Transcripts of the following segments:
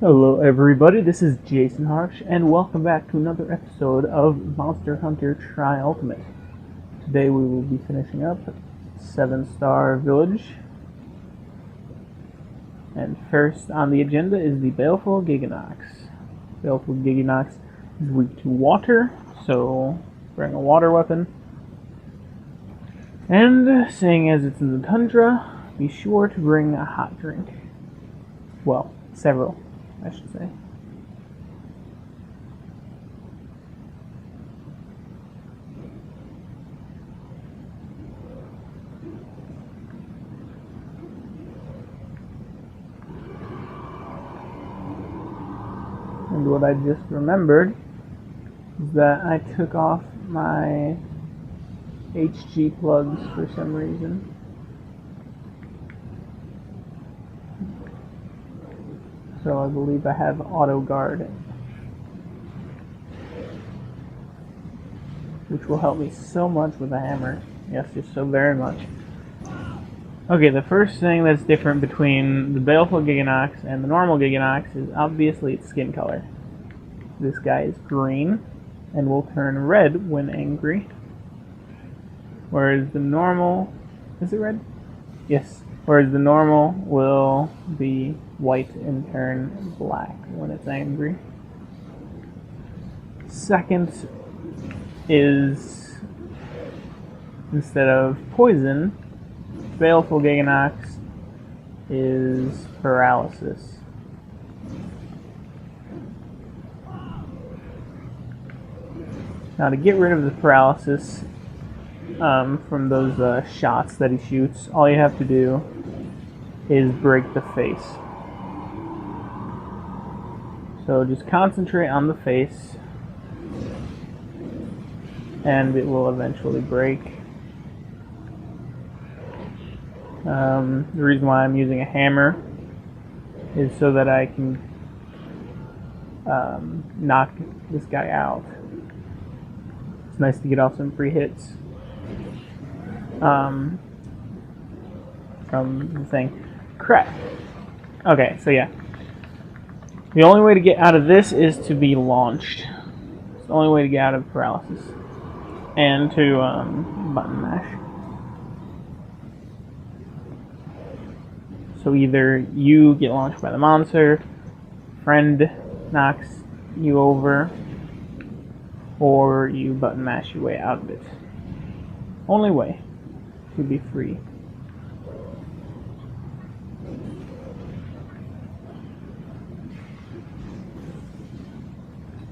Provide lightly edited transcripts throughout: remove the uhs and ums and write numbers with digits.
Hello everybody, this is JasonHarsh, and welcome back to another episode of Monster Hunter Tri Ultimate. Today we will be finishing up 7-Star Village. And first on the agenda is the Baleful Gigginox. Baleful Gigginox is weak to water, so bring a water weapon. And seeing as it's in the tundra, be sure to bring a hot drink. Well, several, I should say. And what I just remembered is that I took off my HG plugs for some reason. So I believe I have auto guard, which will help me so much with a hammer. Yes, just so very much. Okay, the first thing that's different between the Baleful Gigginox and the normal Gigginox is obviously its skin color. This guy is green and will turn red when angry, whereas the normal... is it red? Yes. Whereas the normal will be white and turn black when it's angry. Second is, instead of poison, Baleful Gigginox is paralysis. Now to get rid of the paralysis from those shots that he shoots, all you have to do is break the face. So just concentrate on the face and it will eventually break. The reason why I'm using a hammer is so that I can knock this guy out. It's nice to get off some free hits from the thing. Crap. Okay, so yeah. The only way to get out of this is to be launched. It's the only way to get out of paralysis. And to button mash. So either you get launched by the monster, friend knocks you over, or you button mash your way out of it. Only way to be free.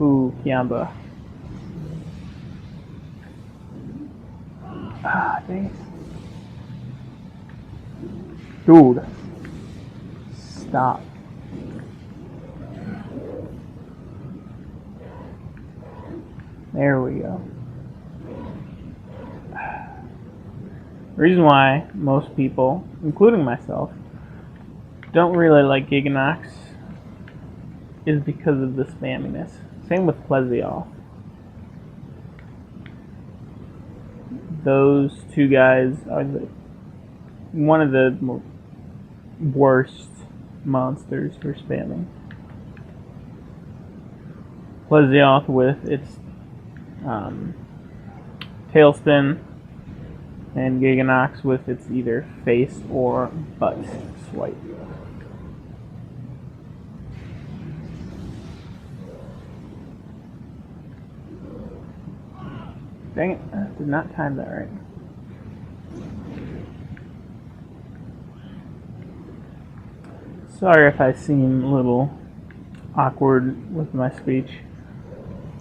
Ooh, Kiamba. Ah, dang it. Dude. Stop. There we go. The reason why most people, including myself, don't really like Gigginox is because of the spamminess. Same with Plesioth. Those two guys are one of the worst monsters for spamming. Plesioth with its tailspin, and Gigginox with its either face or butt swipe. Dang it, I did not time that right. Sorry if I seem a little awkward with my speech.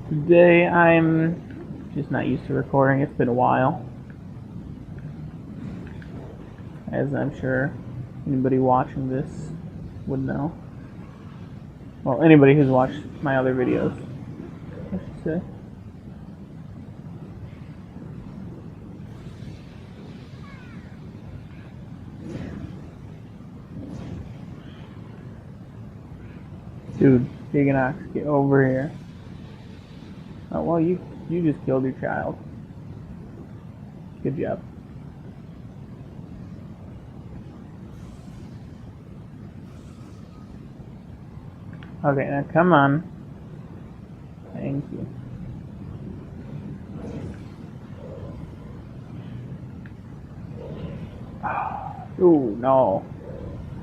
Today I'm just not used to recording. It's been a while, as I'm sure anybody watching this would know. Well, anybody who's watched my other videos, I should say. Dude, Gigginox, get over here. Oh, well, you just killed your child. Good job. Okay, now come on. Thank you. Ooh, no.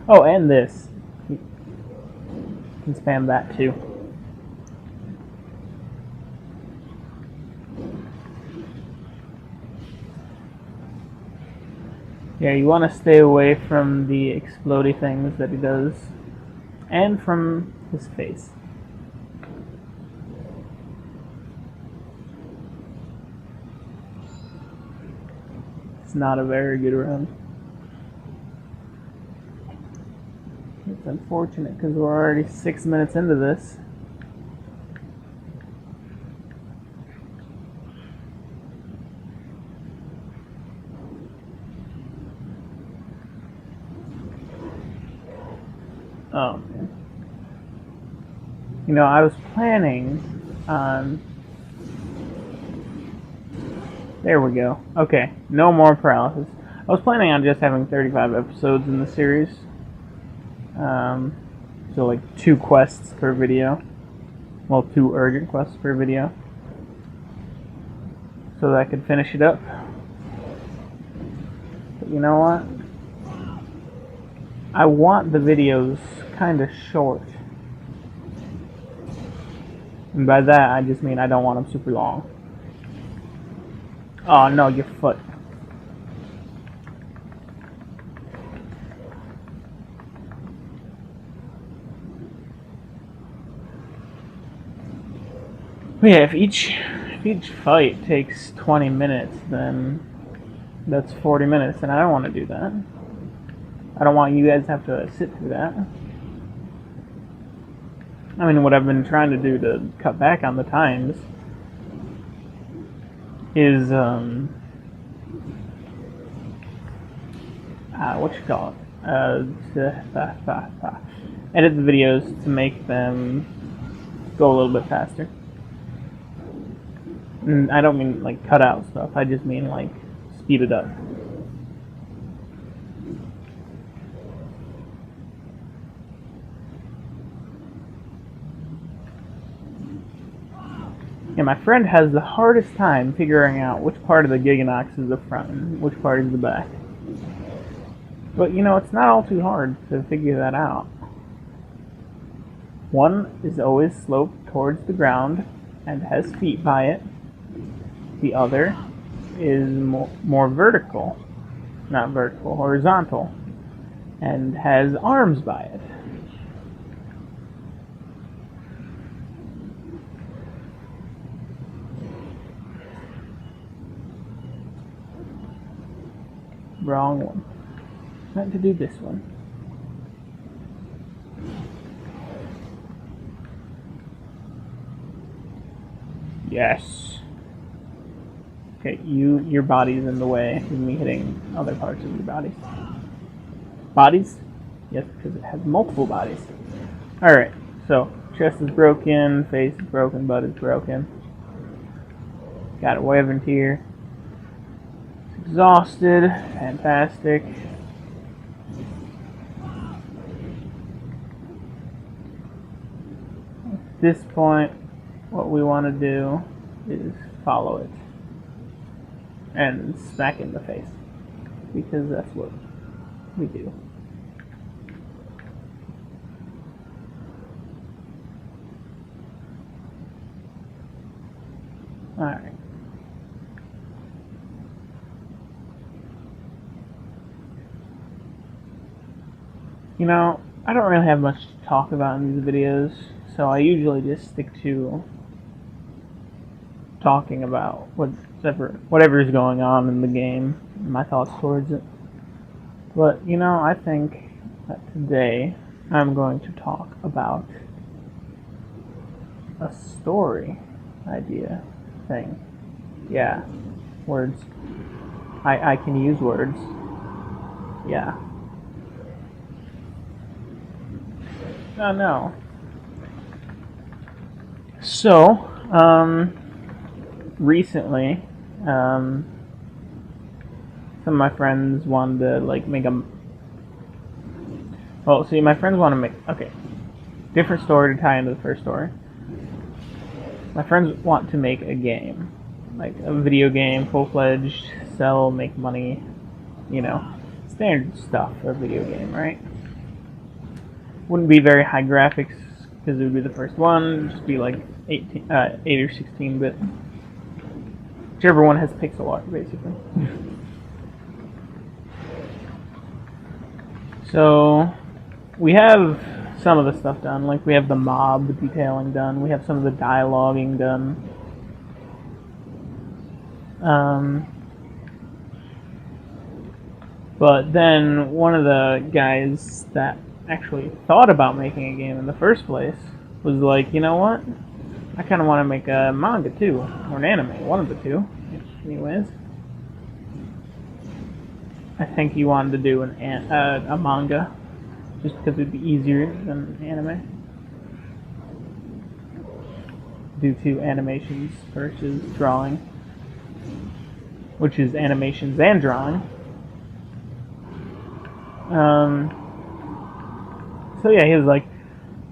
Oh, and this. You can spam that too. Yeah, you want to stay away from the explodey things that he does. And from his face. It's not a very good run. It's unfortunate because we're already 6 minutes into this. Oh, man. You know, I was planning on... There we go. Okay, no more paralysis. I was planning on just having 35 episodes in the series. So like 2 quests per video. Well, 2 urgent quests per video. So that I could finish it up. But you know what? I want the videos kind of short. And by that, I just mean I don't want them super long. Oh no, your foot. But yeah, if each fight takes 20 minutes, then that's 40 minutes, and I don't want to do that. I don't want you guys to have to sit through that. I mean, what I've been trying to do to cut back on the times is, what you call it? Edit the videos to make them go a little bit faster. And I don't mean like cut out stuff, I just mean like speed it up. Yeah, my friend has the hardest time figuring out which part of the Gigginox is the front and which part is the back. But you know, it's not all too hard to figure that out. One is always sloped towards the ground and has feet by it. The other is more vertical, not vertical, horizontal, and has arms by it. Wrong one. Meant to do this one. Yes. Okay, your body's in the way of me hitting other parts of your bodies. Bodies? Yes, because it has multiple bodies. Alright, so chest is broken, face is broken, butt is broken. Got a Wyvern here. Exhausted. Fantastic. At this point, what we want to do is follow it and smack it in the face, because that's what we do. Alright. You know, I don't really have much to talk about in these videos, so I usually just stick to talking about whatever is going on in the game, my thoughts towards it. But, you know, I think that today I'm going to talk about a story idea thing. Yeah, words. I can use words. Yeah. Oh, no. So, recently, some of my friends wanted to, like, make a... Well, see, my friends want to make... Okay. different story to tie into the first story. My friends want to make a game, like a video game, full-fledged, sell, make money, you know, standard stuff for a video game, right? Wouldn't be very high graphics because it would be the first one. It'd just be like 8 or 16-bit, whichever one has pixel art, basically. So we have some of the stuff done, like we have the mob detailing done, we have some of the dialoguing done. But then one of the guys that actually thought about making a game in the first place was like, you know what? I kind of want to make a manga too, or an anime, one of the two. Anyways, I think he wanted to do a manga, just because it'd be easier than anime. Due to animations versus drawing, which is animations and drawing. So yeah, he was like,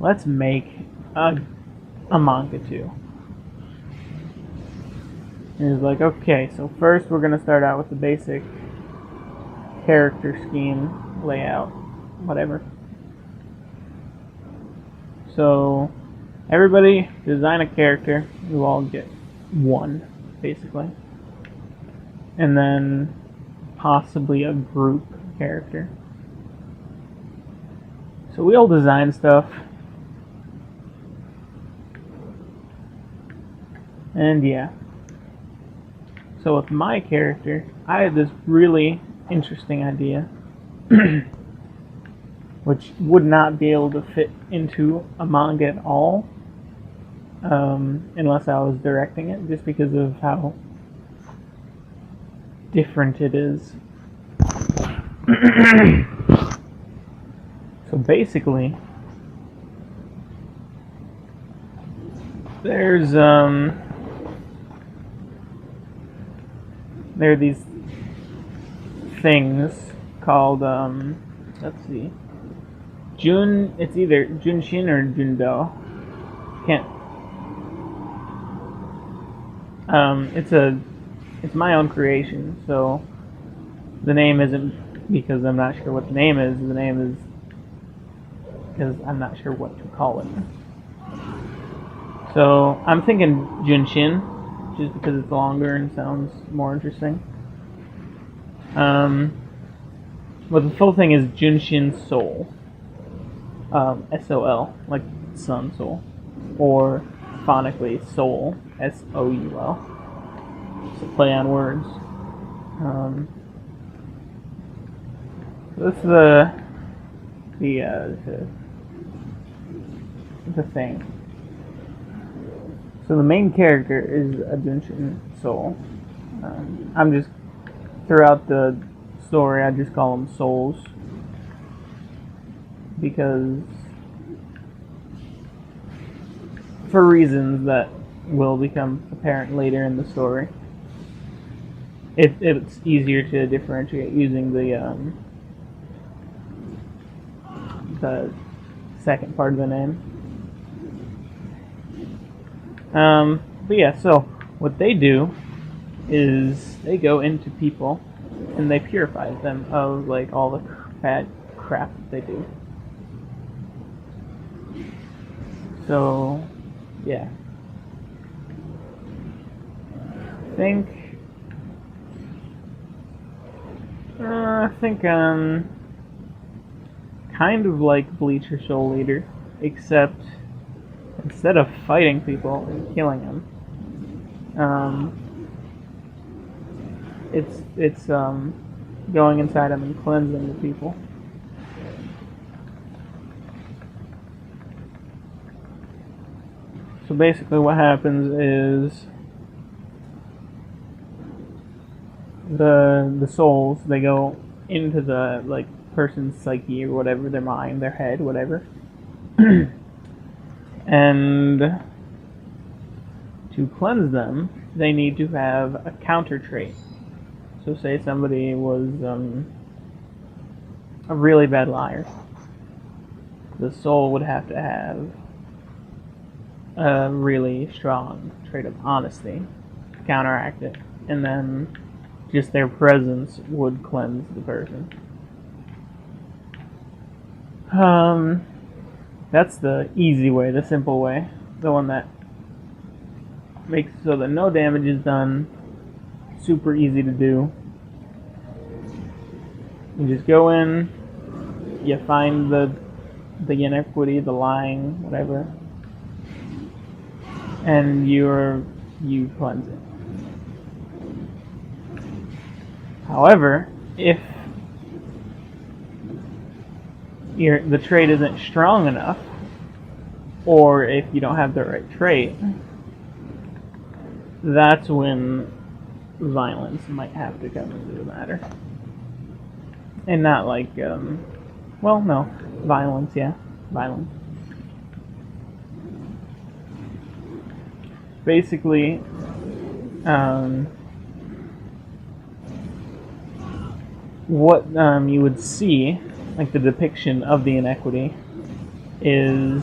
let's make a manga too. And he was like, okay, so first we're going to start out with the basic character scheme, layout, whatever. So everybody design a character. You all get one, basically. And then possibly a group character. So we all design stuff. And yeah. So with my character, I had this really interesting idea, which would not be able to fit into a manga at all, unless I was directing it, just because of how different it is. So basically, there are these things called, let's see, it's either Junshin or Jundo. It's my own creation, so the name isn't because I'm not sure what the name is. The name is because I'm not sure what to call it. So I'm thinking Junshin, just because it's longer and sounds more interesting. But the full thing is Junshin Soul. S-O-L, like sun soul. Or phonically Soul, S-O-U-L. It's a play on words. So this is the thing. So the main character is a Junshin Soul. I'm just, throughout the story, I just call them souls. Because, for reasons that will become apparent later in the story, it's easier to differentiate using the second part of the name. But yeah, so what they do is they go into people and they purify them of like all the bad crap that they do. So yeah, I think kind of like Bleach or Soul Eater, except instead of fighting people and killing them, it's going inside them and cleansing the people. So basically what happens is the souls, they go into the like person's psyche or whatever, their mind, their head, whatever. And to cleanse them, they need to have a counter trait. So say somebody was a really bad liar. the soul would have to have a really strong trait of honesty to counteract it, and then just their presence would cleanse the person. That's the easy way, the simple way, the one that makes it so that no damage is done, super easy to do. You just go in, you find the inequity, the lying, whatever, and you cleanse it. However, if the trait isn't strong enough, or if you don't have the right trait, that's when violence might have to come into the matter. And not like, violence, yeah, violence. Basically, what you would see, like the depiction of the inequity, is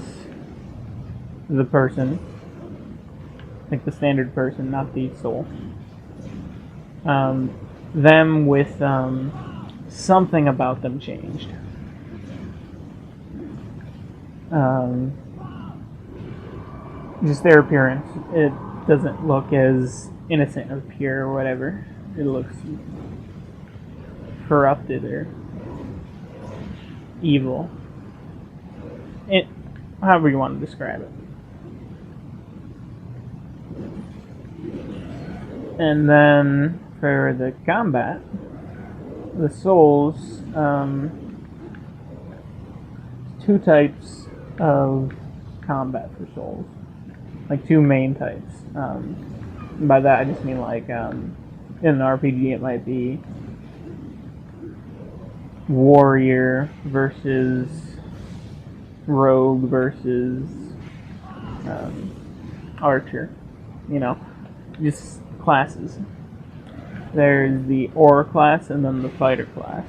the person, like the standard person, not the soul. Them with something about them changed. Just their appearance. It doesn't look as innocent or pure or whatever. It looks corrupted or evil. However you want to describe it. And then for the combat, the souls, two types of combat for souls, like two main types. By that I just mean like in an RPG it might be warrior versus rogue versus archer, just classes. There's the aura class and then the fighter class,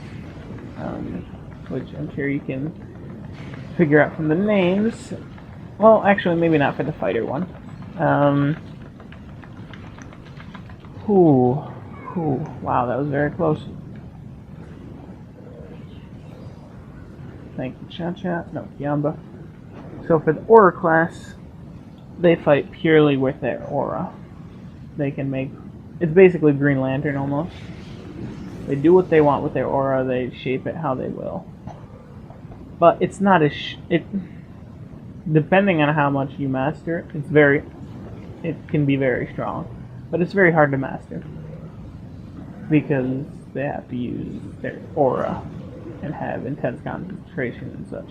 which I'm sure you can figure out from the names. Well, actually, maybe not for the fighter one. Wow, that was very close. Thank you, Cha-Cha. No, Kiamba. So for the aura class, they fight purely with their aura. They can make... It's basically Green Lantern, almost. They do what they want with their aura, they shape it how they will. But it's not as... depending on how much you master, it can be very strong. But it's very hard to master. Because they have to use their aura and have intense concentration and such.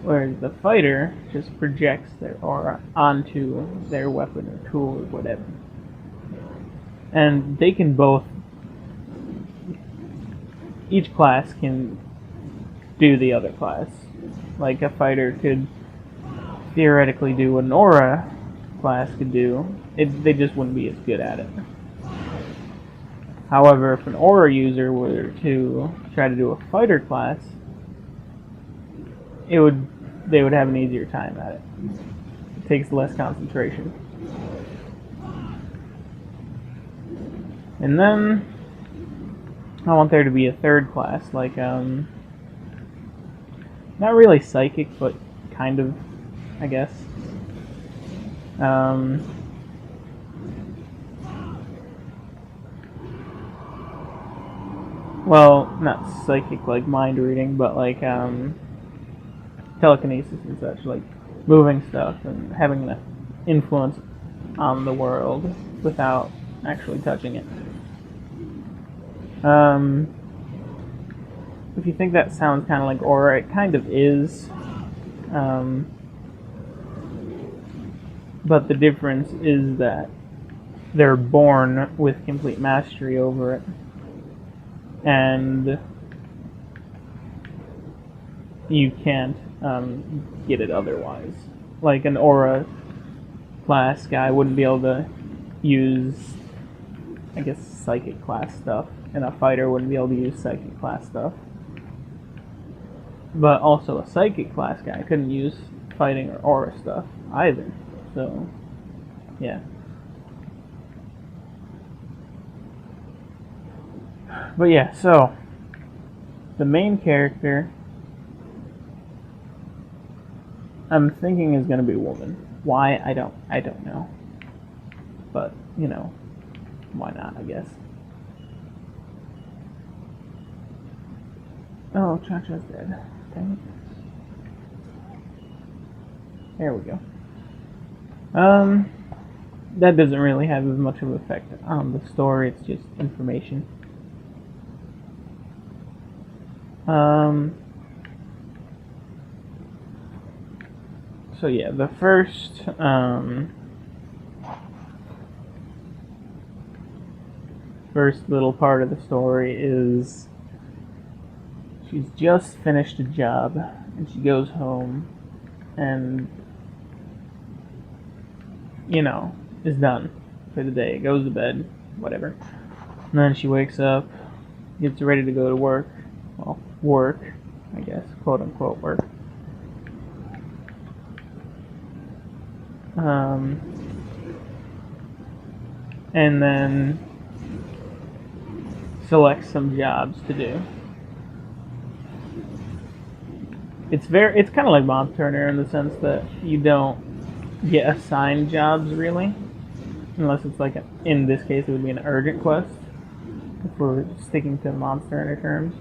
Whereas the fighter just projects their aura onto their weapon or tool or whatever. And they can both... Each class can do the other class. Like a fighter could theoretically do what an aura class could do. They just wouldn't be as good at it. However, if an aura user were to try to do a fighter class, they would have an easier time at it. It takes less concentration. And then I want there to be a third class, like not really psychic, but kind of, I guess. Well, not psychic like mind reading, but like telekinesis and such, like moving stuff and having an influence on the world without actually touching it. If you think that sounds kind of like aura, it kind of is. But the difference is that they're born with complete mastery over it. And you can't get it otherwise. Like an aura class guy wouldn't be able to use, I guess, psychic class stuff, and a fighter wouldn't be able to use psychic class stuff. But also a psychic class guy couldn't use fighting or aura stuff either. So, yeah. But yeah, so the main character I'm thinking is going to be a woman. Why? I don't know. But, you know, why not, I guess. Oh, Cha-Cha's dead. Dang it. There we go. That doesn't really have as much of an effect on the story, it's just information. So yeah, the first little part of the story is she's just finished a job and she goes home and, you know, is done for the day, goes to bed, whatever. And then she wakes up, gets ready to go to work. Well, work, I guess, quote unquote work. And then select some jobs to do. It's kind of like Mob Turner in the sense that you don't get assigned jobs really, unless it's like in this case it would be an urgent quest. If we're sticking to Mob Turner terms.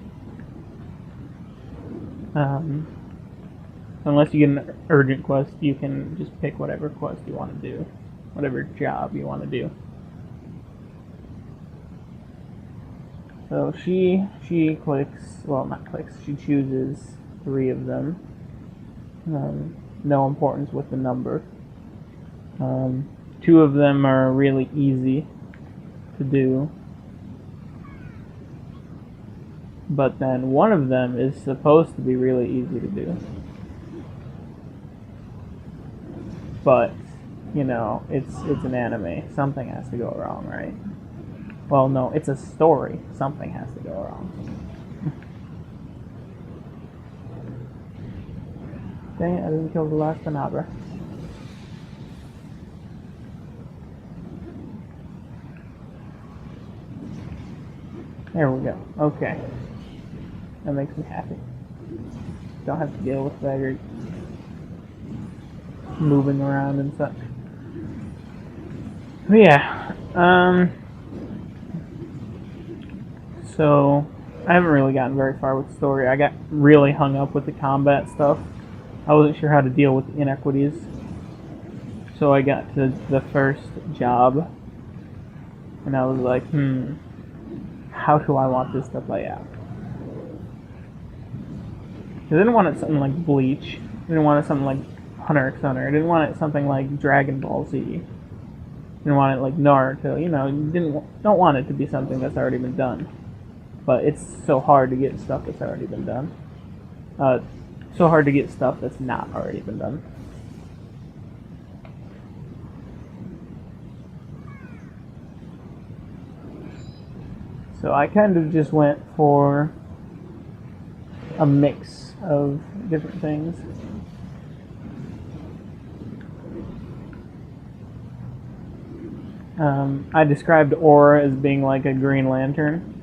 Unless you get an urgent quest, you can just pick whatever quest you want to do, whatever job you want to do. So she clicks, well not clicks, she chooses 3 of them. No importance with the number. 2 of them are really easy to do. But then one of them is supposed to be really easy to do. But, you know, it's an anime. Something has to go wrong, right? Well, no, it's a story. Something has to go wrong. Dang it, I didn't kill the last Panabra. There we go. Okay. That makes me happy. Don't have to deal with that moving around and such. But yeah, so I haven't really gotten very far with the story. I got really hung up with the combat stuff. I wasn't sure how to deal with the inequities. So I got to the first job, and I was like, how do I want this to play out? I didn't want it something like Bleach. I didn't want it something like Hunter x Hunter. I didn't want it something like Dragon Ball Z. I didn't want it like Naruto. You know, don't want it to be something that's already been done. But it's so hard to get stuff that's already been done. So hard to get stuff that's not already been done. So I kind of just went for a mix of different things. I described Aura as being like a Green Lantern.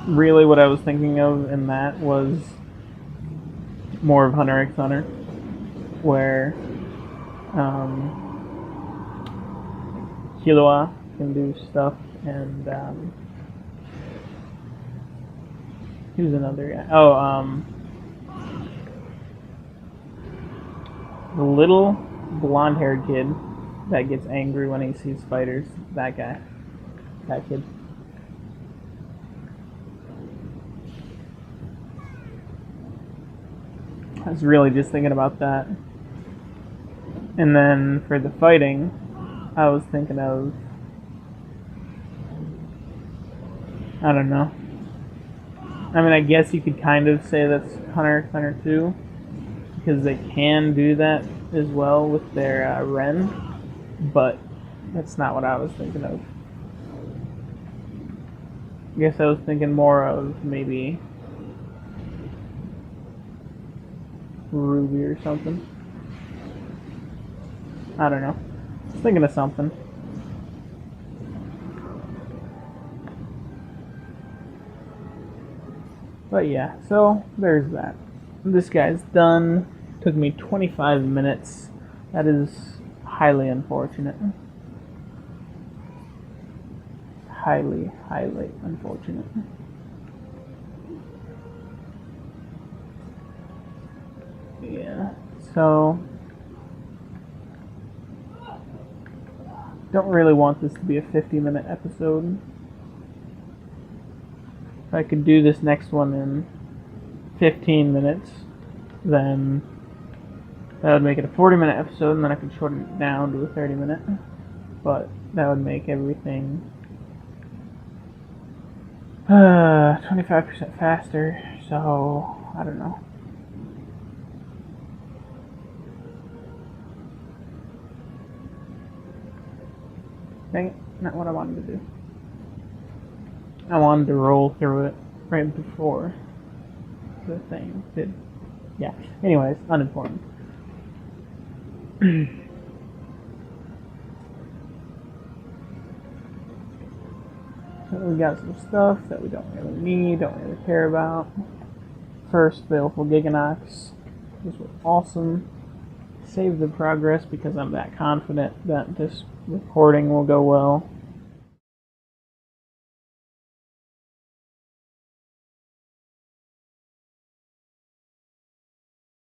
Really what I was thinking of in that was more of Hunter x Hunter, where Killua can do stuff, and who's another guy? Oh, the little blonde-haired kid that gets angry when he sees spiders. That guy. That kid. I was really just thinking about that. And then for the fighting, I was thinking of, I don't know. I mean, I guess you could kind of say that's Hunter x Hunter 2, because they can do that as well with their Ren, but that's not what I was thinking of. I guess I was thinking more of maybe ruby or something. I don't know. I was thinking of something. But yeah, so there's that. This guy's done. Took me 25 minutes. That is highly unfortunate. Highly unfortunate. Yeah, so don't really want this to be a 50-minute episode. If I could do this next one in 15 minutes, then that would make it a 40-minute episode, and then I could shorten it down to a 30-minute. But that would make everything 25% faster, so I don't know. Dang it, not what I wanted to do. I wanted to roll through it right before the thing did. Yeah, anyways, unimportant. So we got some stuff that we don't really need, don't really care about. First, Baleful Gigginox. This was awesome. Save the progress because I'm that confident that this recording will go well.